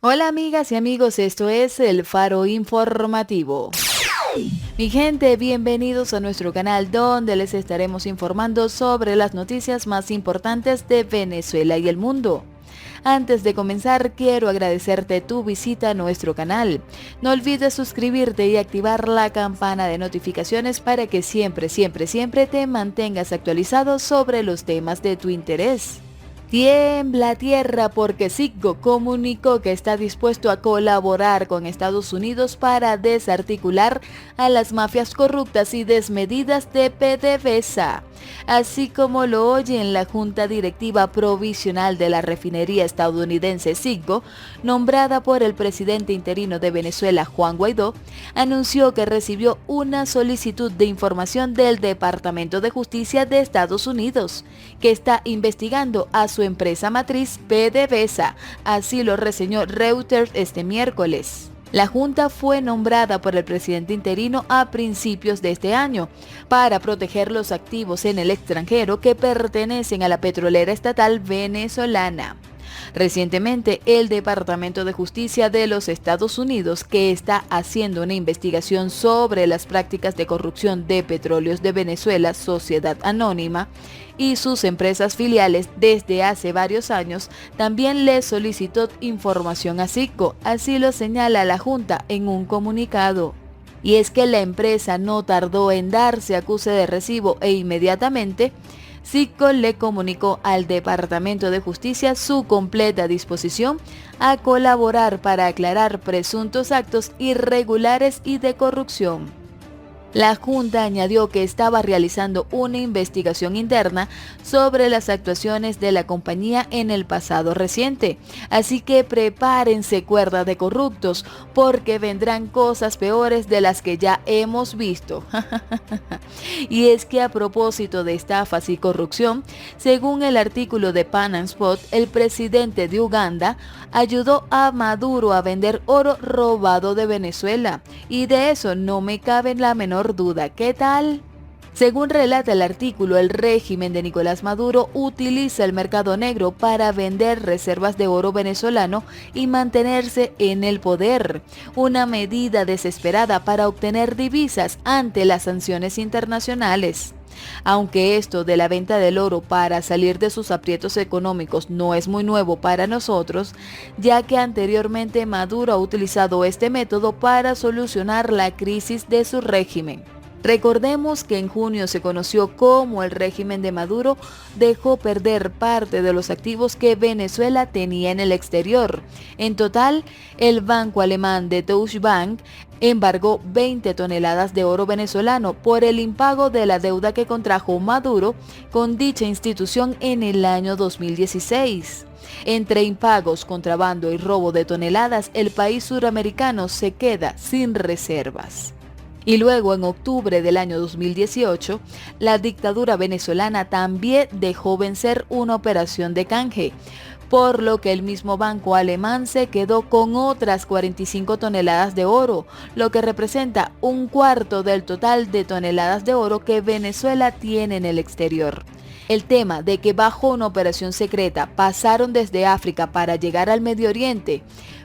Hola amigas y amigos, esto es el Faro Informativo. Mi gente, bienvenidos a nuestro canal donde les estaremos informando sobre las noticias más importantes de Venezuela y el mundo. Antes de comenzar, quiero agradecerte tu visita a nuestro canal. No olvides suscribirte y activar la campana de notificaciones para que siempre te mantengas actualizado sobre los temas de tu interés. Tiembla tierra porque Citgo comunicó que está dispuesto a colaborar con Estados Unidos para desarticular a las mafias corruptas y desmedidas de PDVSA. Así como lo oyen, la Junta Directiva Provisional de la refinería estadounidense Citgo, nombrada por el presidente interino de Venezuela, Juan Guaidó, anunció que recibió una solicitud de información del Departamento de Justicia de Estados Unidos, que está investigando a su empresa matriz PDVSA, así lo reseñó Reuters este miércoles. La Junta fue nombrada por el presidente interino a principios de este año para proteger los activos en el extranjero que pertenecen a la petrolera estatal venezolana. Recientemente, el Departamento de Justicia de los Estados Unidos, que está haciendo una investigación sobre las prácticas de corrupción de Petróleos de Venezuela, Sociedad Anónima, y sus empresas filiales desde hace varios años, también le solicitó información a Citgo, así lo señala la Junta en un comunicado. Y es que la empresa no tardó en darse acuse de recibo e inmediatamente Citgo le comunicó al Departamento de Justicia su completa disposición a colaborar para aclarar presuntos actos irregulares y de corrupción. La Junta añadió que estaba realizando una investigación interna sobre las actuaciones de la compañía en el pasado reciente. Así que prepárense, cuerda de corruptos, porque vendrán cosas peores de las que ya hemos visto. Y es que a propósito de estafas y corrupción, según el artículo de Pan Am Spot, el presidente de Uganda ayudó a Maduro a vender oro robado de Venezuela. Y de eso no me cabe la menor duda. ¿Qué tal? Según relata el artículo, el régimen de Nicolás Maduro utiliza el mercado negro para vender reservas de oro venezolano y mantenerse en el poder, una medida desesperada para obtener divisas ante las sanciones internacionales. Aunque esto de la venta del oro para salir de sus aprietos económicos no es muy nuevo para nosotros, ya que anteriormente Maduro ha utilizado este método para solucionar la crisis de su régimen. Recordemos que en junio se conoció cómo el régimen de Maduro dejó perder parte de los activos que Venezuela tenía en el exterior. En total, el banco alemán de Deutsche Bank embargó 20 toneladas de oro venezolano por el impago de la deuda que contrajo Maduro con dicha institución en el año 2016. Entre impagos, contrabando y robo de toneladas, el país suramericano se queda sin reservas. Y luego, en octubre del año 2018, la dictadura venezolana también dejó vencer una operación de canje, por lo que el mismo banco alemán se quedó con otras 45 toneladas de oro, lo que representa un cuarto del total de toneladas de oro que Venezuela tiene en el exterior. El tema de que bajo una operación secreta pasaron desde África para llegar al Medio Oriente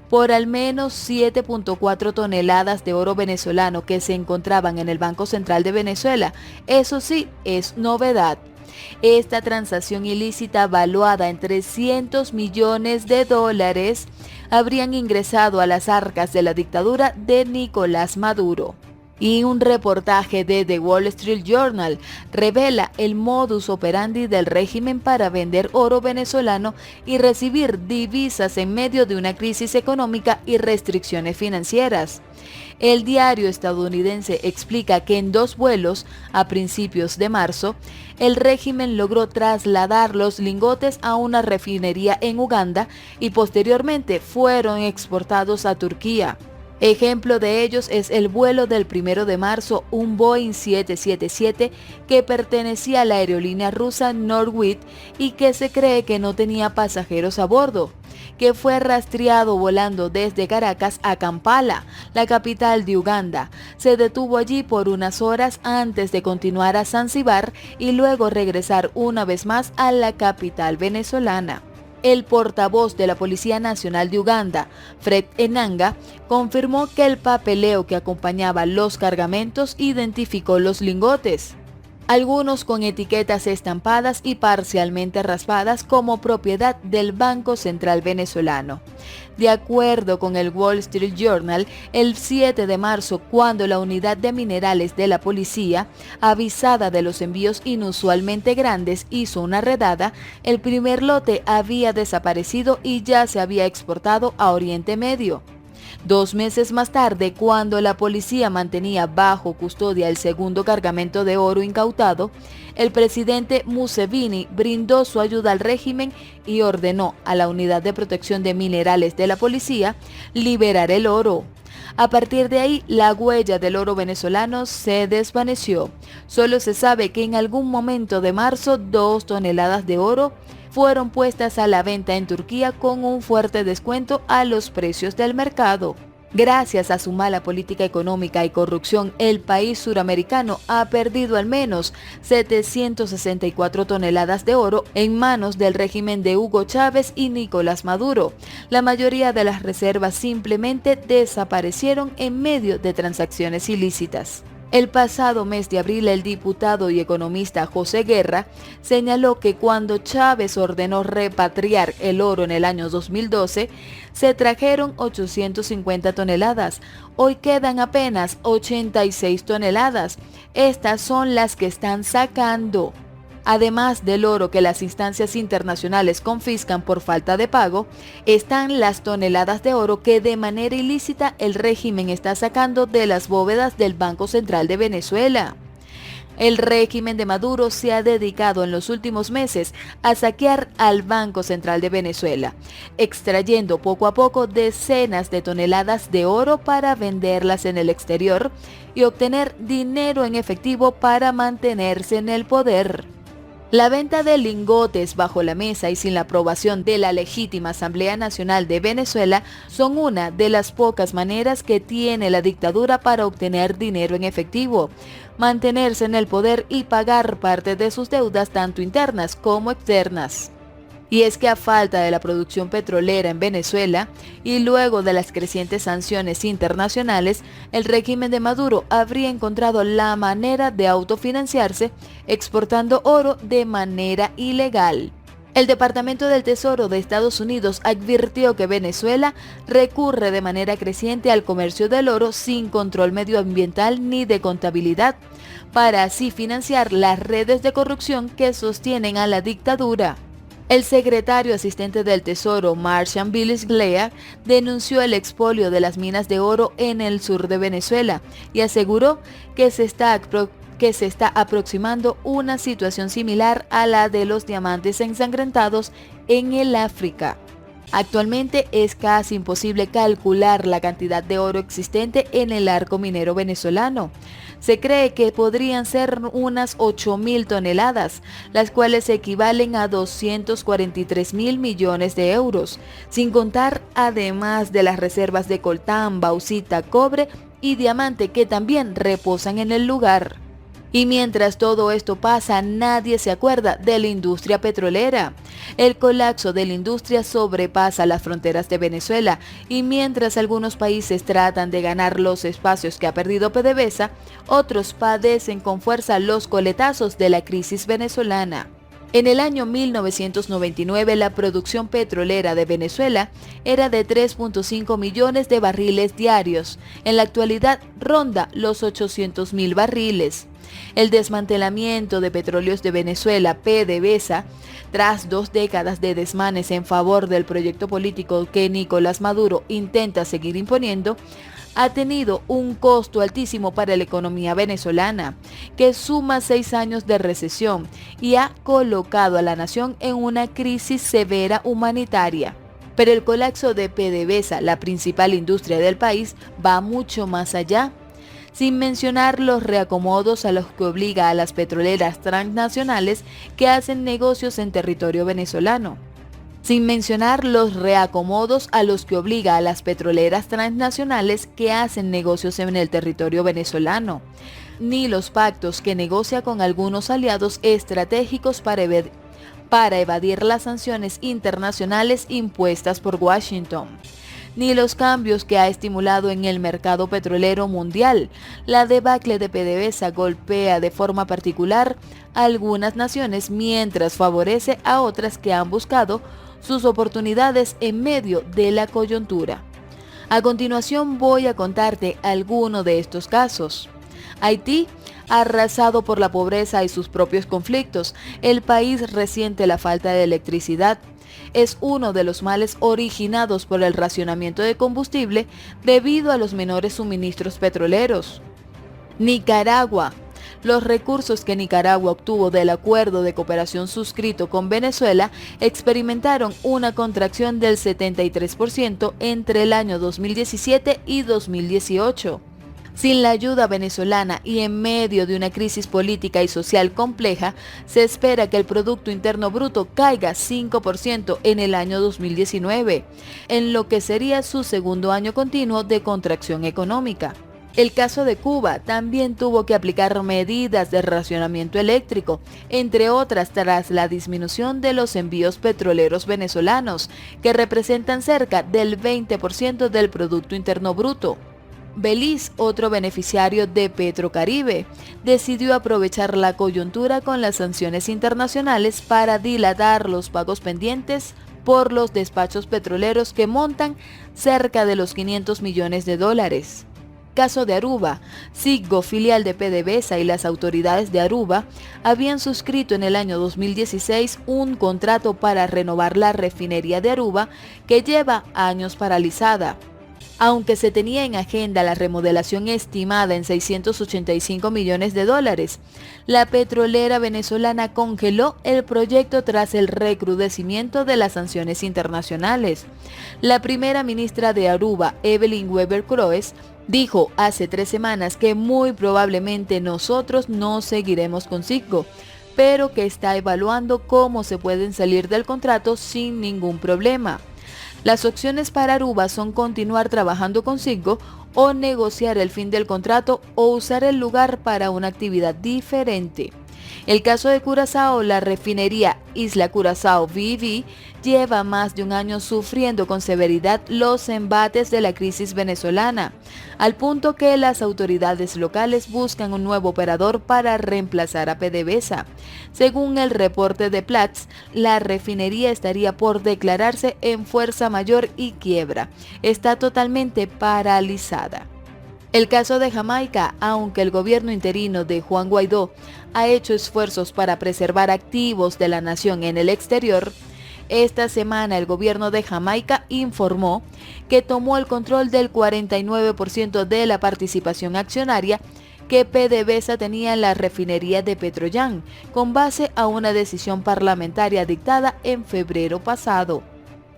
por al menos 7.4 toneladas de oro venezolano que se encontraban en el Banco Central de Venezuela, eso sí, es novedad. Esta transacción ilícita, valuada en 300 millones de dólares, habrían ingresado a las arcas de la dictadura de Nicolás Maduro. Y un reportaje de The Wall Street Journal revela el modus operandi del régimen para vender oro venezolano y recibir divisas en medio de una crisis económica y restricciones financieras. El diario estadounidense explica que en 2 vuelos, a principios de marzo, el régimen logró trasladar los lingotes a una refinería en Uganda y posteriormente fueron exportados a Turquía. Ejemplo de ellos es el vuelo del 1 de marzo, un Boeing 777 que pertenecía a la aerolínea rusa Norwid y que se cree que no tenía pasajeros a bordo, que fue rastreado volando desde Caracas a Kampala, la capital de Uganda. Se detuvo allí por unas horas antes de continuar a Zanzíbar y luego regresar una vez más a la capital venezolana. El portavoz de la Policía Nacional de Uganda, Fred Enanga, confirmó que el papeleo que acompañaba los cargamentos identificó los lingotes, algunos con etiquetas estampadas y parcialmente raspadas como propiedad del Banco Central venezolano. De acuerdo con el Wall Street Journal, el 7 de marzo, cuando la unidad de minerales de la policía, avisada de los envíos inusualmente grandes, hizo una redada, el primer lote había desaparecido y ya se había exportado a Oriente Medio. 2 meses más tarde, cuando la policía mantenía bajo custodia el segundo cargamento de oro incautado, el presidente Museveni brindó su ayuda al régimen y ordenó a la Unidad de Protección de Minerales de la policía liberar el oro. A partir de ahí, la huella del oro venezolano se desvaneció. Solo se sabe que en algún momento de marzo 2 toneladas de oro fueron puestas a la venta en Turquía con un fuerte descuento a los precios del mercado. Gracias a su mala política económica y corrupción, el país suramericano ha perdido al menos 764 toneladas de oro en manos del régimen de Hugo Chávez y Nicolás Maduro. La mayoría de las reservas simplemente desaparecieron en medio de transacciones ilícitas. El pasado mes de abril, el diputado y economista José Guerra señaló que cuando Chávez ordenó repatriar el oro en el año 2012, se trajeron 850 toneladas. Hoy quedan apenas 86 toneladas. Estas son las que están sacando. Además del oro que las instancias internacionales confiscan por falta de pago, están las toneladas de oro que de manera ilícita el régimen está sacando de las bóvedas del Banco Central de Venezuela. El régimen de Maduro se ha dedicado en los últimos meses a saquear al Banco Central de Venezuela, extrayendo poco a poco decenas de toneladas de oro para venderlas en el exterior y obtener dinero en efectivo para mantenerse en el poder. La venta de lingotes bajo la mesa y sin la aprobación de la legítima Asamblea Nacional de Venezuela son una de las pocas maneras que tiene la dictadura para obtener dinero en efectivo, mantenerse en el poder y pagar parte de sus deudas tanto internas como externas. Y es que a falta de la producción petrolera en Venezuela y luego de las crecientes sanciones internacionales, el régimen de Maduro habría encontrado la manera de autofinanciarse exportando oro de manera ilegal. El Departamento del Tesoro de Estados Unidos advirtió que Venezuela recurre de manera creciente al comercio del oro sin control medioambiental ni de contabilidad, para así financiar las redes de corrupción que sostienen a la dictadura. El secretario asistente del Tesoro, Marcian Billis Glea, denunció el expolio de las minas de oro en el sur de Venezuela y aseguró que se está aproximando una situación similar a la de los diamantes ensangrentados en el África. Actualmente es casi imposible calcular la cantidad de oro existente en el arco minero venezolano. Se cree que podrían ser unas 8.000 toneladas, las cuales equivalen a 243.000 millones de euros, sin contar además de las reservas de coltán, bauxita, cobre y diamante que también reposan en el lugar. Y mientras todo esto pasa, nadie se acuerda de la industria petrolera. El colapso de la industria sobrepasa las fronteras de Venezuela y mientras algunos países tratan de ganar los espacios que ha perdido PDVSA, otros padecen con fuerza los coletazos de la crisis venezolana. En el año 1999, la producción petrolera de Venezuela era de 3.5 millones de barriles diarios. En la actualidad ronda los 800.000 barriles. El desmantelamiento de Petróleos de Venezuela, PDVSA, tras 2 décadas de desmanes en favor del proyecto político que Nicolás Maduro intenta seguir imponiendo, ha tenido un costo altísimo para la economía venezolana, que suma 6 años de recesión y ha colocado a la nación en una crisis severa humanitaria. Pero el colapso de PDVSA, la principal industria del país, va mucho más allá. Sin mencionar los reacomodos a los que obliga a las petroleras transnacionales que hacen negocios en territorio venezolano. Sin mencionar los reacomodos a los que obliga a las petroleras transnacionales que hacen negocios en el territorio venezolano, ni los pactos que negocia con algunos aliados estratégicos para evadir las sanciones internacionales impuestas por Washington, ni los cambios que ha estimulado en el mercado petrolero mundial. La debacle de PDVSA golpea de forma particular a algunas naciones mientras favorece a otras que han buscado sus oportunidades en medio de la coyuntura. A continuación voy a contarte algunos de estos casos. Haití, arrasado por la pobreza y sus propios conflictos, el país resiente la falta de electricidad. Es uno de los males originados por el racionamiento de combustible debido a los menores suministros petroleros. Nicaragua. Los recursos que Nicaragua obtuvo del acuerdo de cooperación suscrito con Venezuela experimentaron una contracción del 73% entre el año 2017 y 2018. Sin la ayuda venezolana y en medio de una crisis política y social compleja, se espera que el Producto Interno Bruto caiga 5% en el año 2019, en lo que sería su segundo año continuo de contracción económica. El caso de Cuba también tuvo que aplicar medidas de racionamiento eléctrico, entre otras tras la disminución de los envíos petroleros venezolanos, que representan cerca del 20% del Producto Interno Bruto. Belice, otro beneficiario de Petrocaribe, decidió aprovechar la coyuntura con las sanciones internacionales para dilatar los pagos pendientes por los despachos petroleros que montan cerca de los $500 millones. Caso de Aruba, Citgo, filial de PDVSA, y las autoridades de Aruba habían suscrito en el año 2016 un contrato para renovar la refinería de Aruba que lleva años paralizada. Aunque se tenía en agenda la remodelación estimada en $685 millones, la petrolera venezolana congeló el proyecto tras el recrudecimiento de las sanciones internacionales. La primera ministra de Aruba, Evelyn Weber Croes, dijo hace 3 semanas que muy probablemente nosotros no seguiremos con Citgo, pero que está evaluando cómo se pueden salir del contrato sin ningún problema. Las opciones para Aruba son continuar trabajando con Citgo o negociar el fin del contrato o usar el lugar para una actividad diferente. El caso de Curazao, la refinería Isla Curazao BV lleva más de un año sufriendo con severidad los embates de la crisis venezolana, al punto que las autoridades locales buscan un nuevo operador para reemplazar a PDVSA. Según el reporte de Platts, la refinería estaría por declararse en fuerza mayor y quiebra. Está totalmente paralizada. El caso de Jamaica, aunque el gobierno interino de Juan Guaidó ha hecho esfuerzos para preservar activos de la nación en el exterior, esta semana el gobierno de Jamaica informó que tomó el control del 49% de la participación accionaria que PDVSA tenía en la refinería de Petroyan, con base a una decisión parlamentaria dictada en febrero pasado.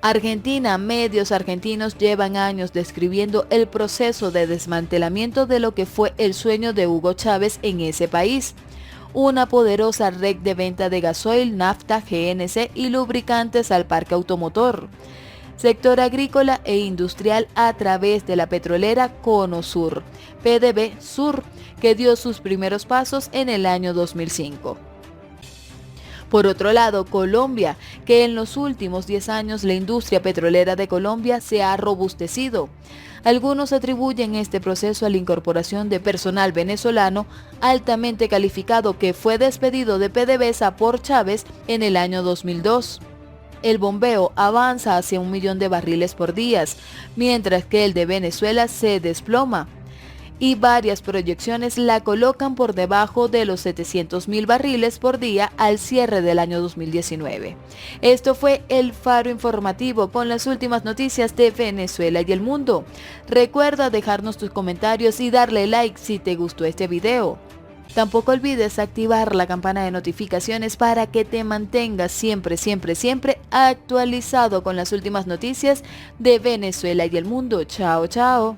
Argentina, medios argentinos llevan años describiendo el proceso de desmantelamiento de lo que fue el sueño de Hugo Chávez en ese país. Una poderosa red de venta de gasoil, nafta, GNC y lubricantes al parque automotor. Sector agrícola e industrial a través de la petrolera Cono Sur, PDV Sur, que dio sus primeros pasos en el año 2005. Por otro lado, Colombia, que en los últimos 10 años la industria petrolera de Colombia se ha robustecido. Algunos atribuyen este proceso a la incorporación de personal venezolano altamente calificado que fue despedido de PDVSA por Chávez en el año 2002. El bombeo avanza hacia 1 millón de barriles por día, mientras que el de Venezuela se desploma, y varias proyecciones la colocan por debajo de los 700.000 barriles por día al cierre del año 2019. Esto fue el Faro Informativo con las últimas noticias de Venezuela y el mundo. Recuerda dejarnos tus comentarios y darle like si te gustó este video. Tampoco olvides activar la campana de notificaciones para que te mantengas siempre actualizado con las últimas noticias de Venezuela y el mundo. Chao, chao.